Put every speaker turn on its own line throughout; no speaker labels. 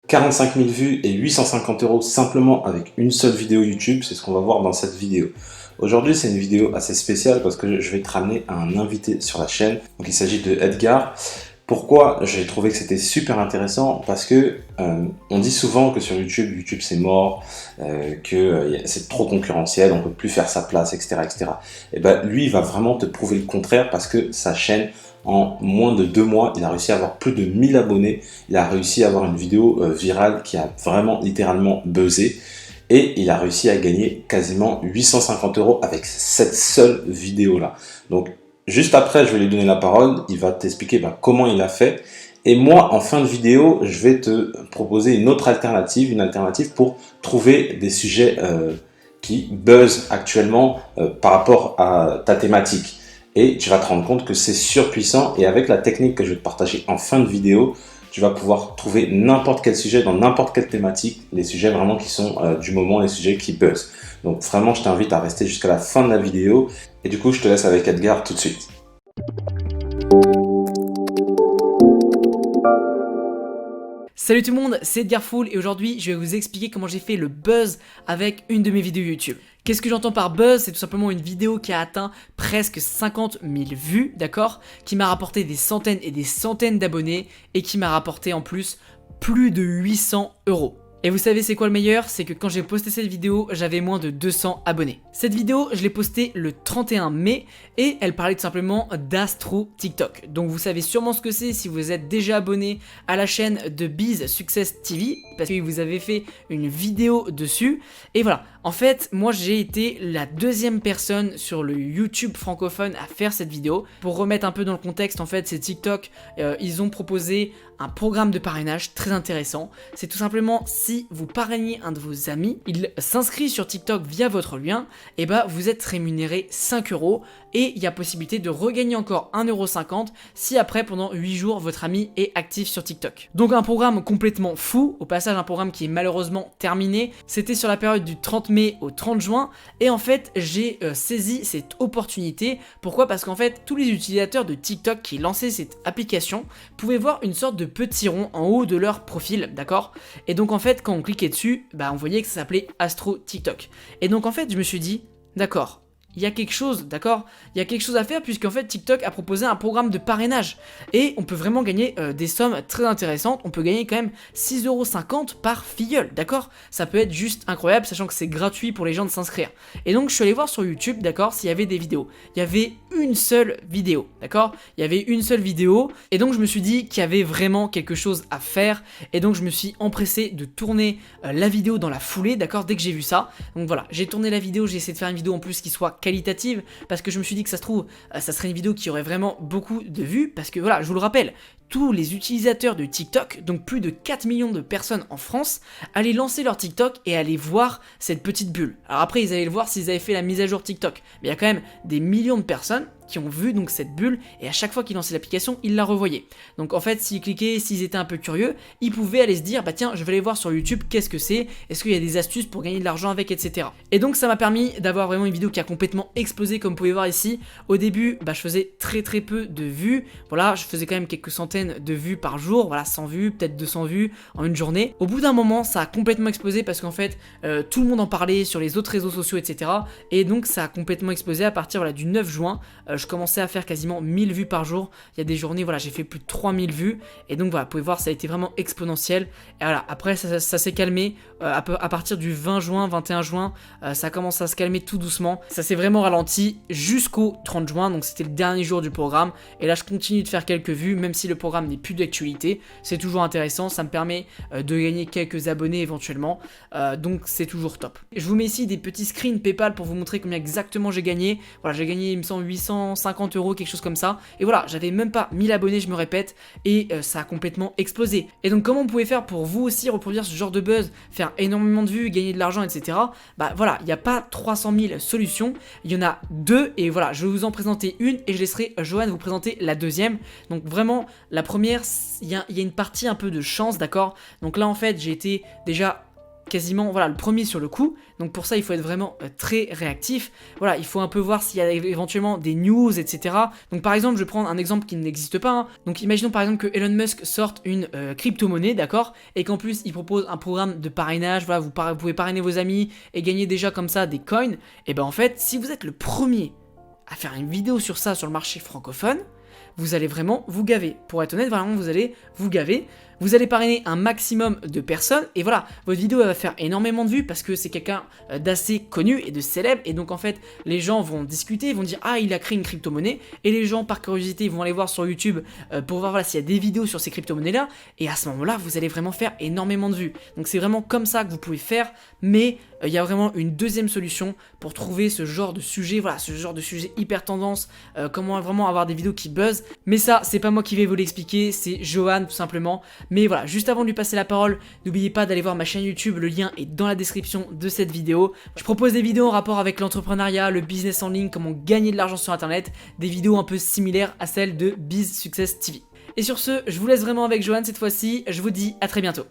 45 000 vues et 850 € simplement avec une seule vidéo YouTube, c'est ce qu'on va voir dans cette vidéo. Aujourd'hui, c'est une vidéo assez spéciale parce que je vais te ramener un invité sur la chaîne. Donc, il s'agit de Edgar. Pourquoi j'ai trouvé que c'était super intéressant? Parce que on dit souvent que sur YouTube c'est mort, que c'est trop concurrentiel, on peut plus faire sa place, etc., etc. Et ben lui, il va vraiment te prouver le contraire parce que sa chaîne, en moins de 2 mois, il a réussi à avoir plus de 1000 abonnés. Il a réussi à avoir une vidéo virale qui a vraiment littéralement buzzé. Et il a réussi à gagner quasiment 850 € avec cette seule vidéo-là. Donc, juste après, je vais lui donner la parole. Il va t'expliquer comment il a fait. Et moi, en fin de vidéo, je vais te proposer une autre alternative, pour trouver des sujets qui buzzent actuellement par rapport à ta thématique. Et tu vas te rendre compte que c'est surpuissant. Et avec la technique que je vais te partager en fin de vidéo, tu vas pouvoir trouver n'importe quel sujet dans n'importe quelle thématique, les sujets vraiment qui sont du moment, les sujets qui buzzent. Donc vraiment, je t'invite à rester jusqu'à la fin de la vidéo. Et du coup, je te laisse avec Edgar tout de suite.
Salut tout le monde, c'est Edgar Fool et aujourd'hui je vais vous expliquer comment j'ai fait le buzz avec une de mes vidéos YouTube. Qu'est-ce que j'entends par buzz? C'est tout simplement une vidéo qui a atteint presque 50 000 vues, d'accord? Qui m'a rapporté des centaines et des centaines d'abonnés et qui m'a rapporté en plus de 800 €. Et vous savez c'est quoi le meilleur? C'est que quand j'ai posté cette vidéo, j'avais moins de 200 abonnés. Cette vidéo, je l'ai postée le 31 mai et elle parlait tout simplement d'Astro TikTok. Donc vous savez sûrement ce que c'est si vous êtes déjà abonné à la chaîne de Biz Success TV parce que vous avez fait une vidéo dessus. Et voilà, en fait, moi j'ai été la deuxième personne sur le YouTube francophone à faire cette vidéo. Pour remettre un peu dans le contexte, en fait, c'est TikTok, ils ont proposé un programme de parrainage très intéressant. C'est tout simplement si vous parrainez un de vos amis, il s'inscrit sur TikTok via votre lien, et bah vous êtes rémunéré 5 € et il y a possibilité de regagner encore 1,50 € si après pendant 8 jours votre ami est actif sur TikTok. Donc un programme complètement fou, au passage un programme qui est malheureusement terminé. C'était sur la période du 30 mai au 30 juin et en fait j'ai saisi cette opportunité. Pourquoi? Parce qu'en fait tous les utilisateurs de TikTok qui lançaient cette application pouvaient voir une sorte de petit rond en haut de leur profil, d'accord? Et donc en fait quand on cliquait dessus, on voyait que ça s'appelait Astro TikTok. Et donc en fait je me suis dit, d'accord, il y a quelque chose, d'accord? Il y a quelque chose à faire puisqu'en fait TikTok a proposé un programme de parrainage et on peut vraiment gagner des sommes très intéressantes. On peut gagner quand même 6,50 € par filleul, d'accord? Ça peut être juste incroyable sachant que c'est gratuit pour les gens de s'inscrire. Et donc je suis allé voir sur YouTube, d'accord, s'il y avait des vidéos. Il y avait une seule vidéo, d'accord? Il y avait une seule vidéo et donc je me suis dit qu'il y avait vraiment quelque chose à faire et donc je me suis empressé de tourner la vidéo dans la foulée, d'accord, dès que j'ai vu ça. Donc voilà, j'ai tourné la vidéo, j'ai essayé de faire une vidéo en plus qui soit qualitative parce que je me suis dit que ça se trouve ça serait une vidéo qui aurait vraiment beaucoup de vues parce que voilà, je vous le rappelle, tous les utilisateurs de TikTok, donc plus de 4 millions de personnes en France, allaient lancer leur TikTok et allaient voir cette petite bulle. Alors après ils allaient le voir s'ils avaient fait la mise à jour TikTok, mais il y a quand même des millions de personnes qui ont vu donc cette bulle et à chaque fois qu'ils lançaient l'application, ils la revoyaient. Donc en fait, s'ils cliquaient, s'ils étaient un peu curieux, ils pouvaient aller se dire tiens, je vais aller voir sur YouTube qu'est-ce que c'est, est-ce qu'il y a des astuces pour gagner de l'argent avec, etc. Et donc ça m'a permis d'avoir vraiment une vidéo qui a complètement explosé comme vous pouvez voir ici. Au début, je faisais très peu de vues, voilà, je faisais quand même quelques centaines de vues par jour, voilà, 100 vues, peut-être 200 vues en une journée. Au bout d'un moment, ça a complètement explosé parce qu'en fait, tout le monde en parlait sur les autres réseaux sociaux, etc. Et donc ça a complètement explosé à partir du 9 juin. Je commençais à faire quasiment 1000 vues par jour. Il y a des journées, voilà, j'ai fait plus de 3000 vues. Et donc voilà, vous pouvez voir, ça a été vraiment exponentiel. Et voilà, après ça s'est calmé. À partir du 20 juin, 21 juin, ça commence à se calmer tout doucement. Ça s'est vraiment ralenti jusqu'au 30 juin. Donc c'était le dernier jour du programme. Et là, je continue de faire quelques vues, même si le programme n'est plus d'actualité. C'est toujours intéressant. Ça me permet de gagner quelques abonnés éventuellement. Donc c'est toujours top. Je vous mets ici des petits screens PayPal pour vous montrer combien exactement j'ai gagné. Voilà, j'ai gagné, il me semble, 850 €, quelque chose comme ça. Et voilà, j'avais même pas 1000 abonnés, je me répète, et ça a complètement explosé. Et donc comment vous pouvez faire pour vous aussi reproduire ce genre de buzz, faire énormément de vues, gagner de l'argent, etc. Voilà, il n'y a pas 300 000 solutions, il y en a deux, et voilà, je vais vous en présenter une, et je laisserai Johan vous présenter la deuxième. Donc vraiment, la première, il y a une partie un peu de chance, d'accord? Donc là en fait, j'ai été déjà quasiment voilà, le premier sur le coup. Donc pour ça, il faut être vraiment très réactif. Voilà, il faut un peu voir s'il y a éventuellement des news, etc. Donc par exemple, je vais prendre un exemple qui n'existe pas. Donc imaginons par exemple que Elon Musk sorte une crypto-monnaie, d'accord, et qu'en plus il propose un programme de parrainage. Voilà, vous pouvez parrainer vos amis et gagner déjà comme ça des coins. Et ben en fait, si vous êtes le premier à faire une vidéo sur ça sur le marché francophone, vous allez vraiment vous gaver. Pour être honnête, vraiment, vous allez vous gaver. Vous allez parrainer un maximum de personnes et voilà, votre vidéo elle va faire énormément de vues parce que c'est quelqu'un d'assez connu et de célèbre et donc en fait les gens vont discuter, ils vont dire ah il a créé une crypto-monnaie et les gens par curiosité ils vont aller voir sur YouTube pour voir voilà, s'il y a des vidéos sur ces crypto-monnaies là et à ce moment-là vous allez vraiment faire énormément de vues. Donc c'est vraiment comme ça que vous pouvez faire, mais il y a vraiment une deuxième solution pour trouver ce genre de sujet, voilà, ce genre de sujet hyper tendance, comment vraiment avoir des vidéos qui buzzent. Mais ça, c'est pas moi qui vais vous l'expliquer, c'est Johan tout simplement. Mais voilà, juste avant de lui passer la parole, n'oubliez pas d'aller voir ma chaîne YouTube, le lien est dans la description de cette vidéo. Je propose des vidéos en rapport avec l'entrepreneuriat, le business en ligne, comment gagner de l'argent sur internet, des vidéos un peu similaires à celles de Biz Success TV. Et sur ce, je vous laisse vraiment avec Johan cette fois-ci, je vous dis à très bientôt.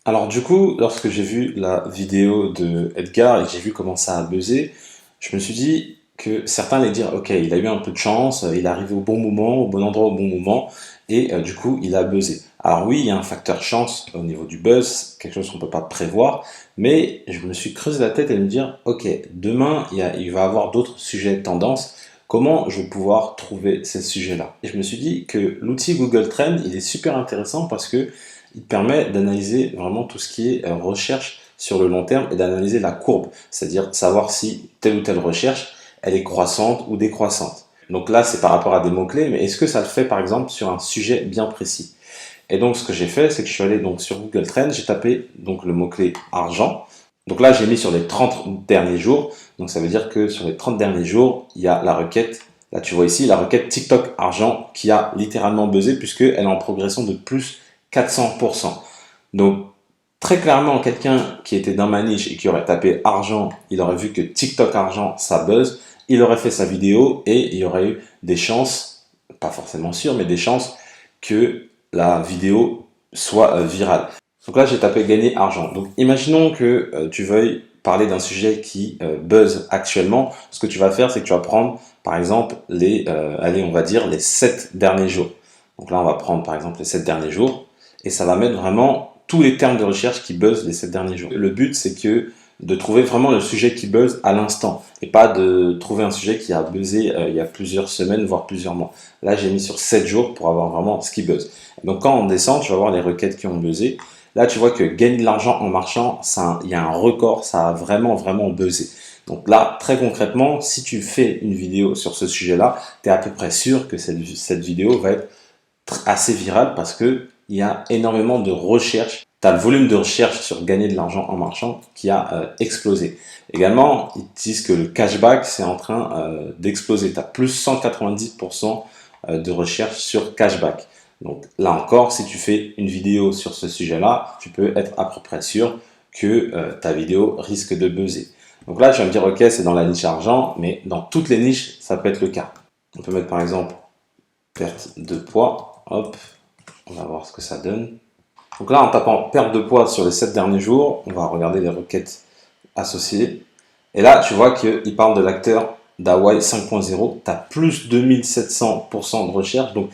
Alors du coup, lorsque j'ai vu la vidéo de Edgar et que j'ai vu comment ça a buzzé, je me suis dit que certains allaient dire ok, il a eu un peu de chance, il est arrivé au bon moment, au bon endroit au bon moment, et du coup il a buzzé. Alors oui, il y a un facteur chance au niveau du buzz, quelque chose qu'on ne peut pas prévoir, mais je me suis creusé la tête et me dire ok, demain il va y avoir d'autres sujets de tendance, comment je vais pouvoir trouver ces sujets-là? Et je me suis dit que l'outil Google Trends, il est super intéressant parce que il permet d'analyser vraiment tout ce qui est recherche sur le long terme et d'analyser la courbe, c'est-à-dire savoir si telle ou telle recherche, elle est croissante ou décroissante. Donc là, c'est par rapport à des mots-clés, mais est-ce que ça le fait par exemple sur un sujet bien précis? Et donc ce que j'ai fait, c'est que je suis allé donc sur Google Trends, j'ai tapé donc le mot-clé argent. Donc là, j'ai mis sur les 30 derniers jours, donc ça veut dire que sur les 30 derniers jours, il y a la requête, là tu vois ici, la requête TikTok argent qui a littéralement buzzé puisqu'elle est en progression de plus 400%. Donc, très clairement, quelqu'un qui était dans ma niche et qui aurait tapé argent, il aurait vu que TikTok argent, ça buzz, il aurait fait sa vidéo et il y aurait eu des chances, pas forcément sûres, mais des chances que la vidéo soit virale. Donc là, j'ai tapé gagner argent. Donc, imaginons que tu veuilles parler d'un sujet qui buzz actuellement. Ce que tu vas faire, c'est que tu vas prendre, par exemple, on va dire les 7 derniers jours. Donc là, on va prendre, par exemple, les 7 derniers jours. Et ça va mettre vraiment tous les termes de recherche qui buzzent les 7 derniers jours. Le but, c'est de trouver vraiment le sujet qui buzz à l'instant et pas de trouver un sujet qui a buzzé il y a plusieurs semaines, voire plusieurs mois. Là, j'ai mis sur 7 jours pour avoir vraiment ce qui buzz. Donc, quand on descend, tu vas voir les requêtes qui ont buzzé. Là, tu vois que gagner de l'argent en marchant, il y a un record, ça a vraiment, vraiment buzzé. Donc là, très concrètement, si tu fais une vidéo sur ce sujet-là, tu es à peu près sûr que cette vidéo va être assez virale parce que il y a énormément de recherches. Tu as le volume de recherche sur gagner de l'argent en marchand qui a explosé. Également, ils disent que le cashback, c'est en train d'exploser. Tu as plus 190% de recherche sur cashback. Donc là encore, si tu fais une vidéo sur ce sujet-là, tu peux être à peu près sûr que ta vidéo risque de buzzer. Donc là, tu vas me dire, ok, c'est dans la niche argent, mais dans toutes les niches, ça peut être le cas. On peut mettre par exemple perte de poids. Hop. On va voir ce que ça donne. Donc là, en tapant perte de poids sur les 7 derniers jours, on va regarder les requêtes associées. Et là, tu vois qu'il parle de l'acteur d'Hawaii 5.0. Tu as plus 2700% de recherche. Donc,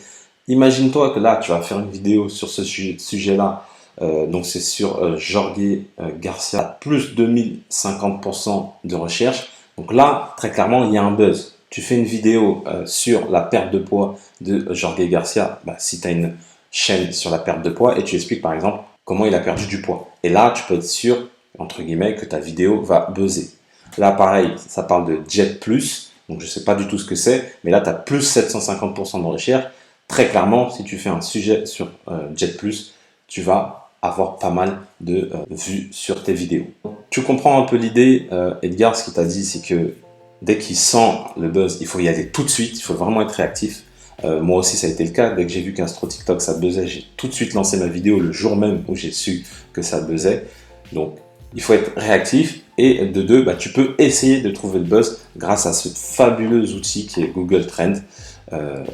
imagine-toi que là, tu vas faire une vidéo sur ce sujet-là. Donc, c'est sur Jorge Garcia. Plus 2050% de recherche. Donc là, très clairement, il y a un buzz. Tu fais une vidéo sur la perte de poids de Jorge Garcia. Si tu as une chaîne sur la perte de poids et tu expliques par exemple comment il a perdu du poids. Et là, tu peux être sûr, entre guillemets, que ta vidéo va buzzer. Là, pareil, ça parle de Jet Plus, donc je ne sais pas du tout ce que c'est, mais là, tu as plus 750% de recherche. Très clairement, si tu fais un sujet sur Jet Plus, tu vas avoir pas mal de vues sur tes vidéos. Tu comprends un peu l'idée, Edgar, ce qu'il t'a dit, c'est que dès qu'il sent le buzz, il faut y aller tout de suite, il faut vraiment être réactif. Moi aussi ça a été le cas, dès que j'ai vu qu'Astro TikTok ça buzzait, j'ai tout de suite lancé ma vidéo le jour même où j'ai su que ça buzzait. Donc il faut être réactif et de deux, tu peux essayer de trouver le buzz grâce à ce fabuleux outil qui est Google Trends.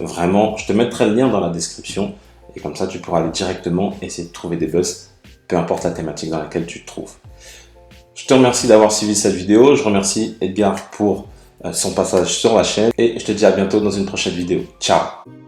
Vraiment, je te mettrai le lien dans la description et comme ça tu pourras aller directement essayer de trouver des buzz, peu importe la thématique dans laquelle tu te trouves. Je te remercie d'avoir suivi cette vidéo. Je remercie Edgar pour son passage sur la chaîne. Et je te dis à bientôt dans une prochaine vidéo. Ciao!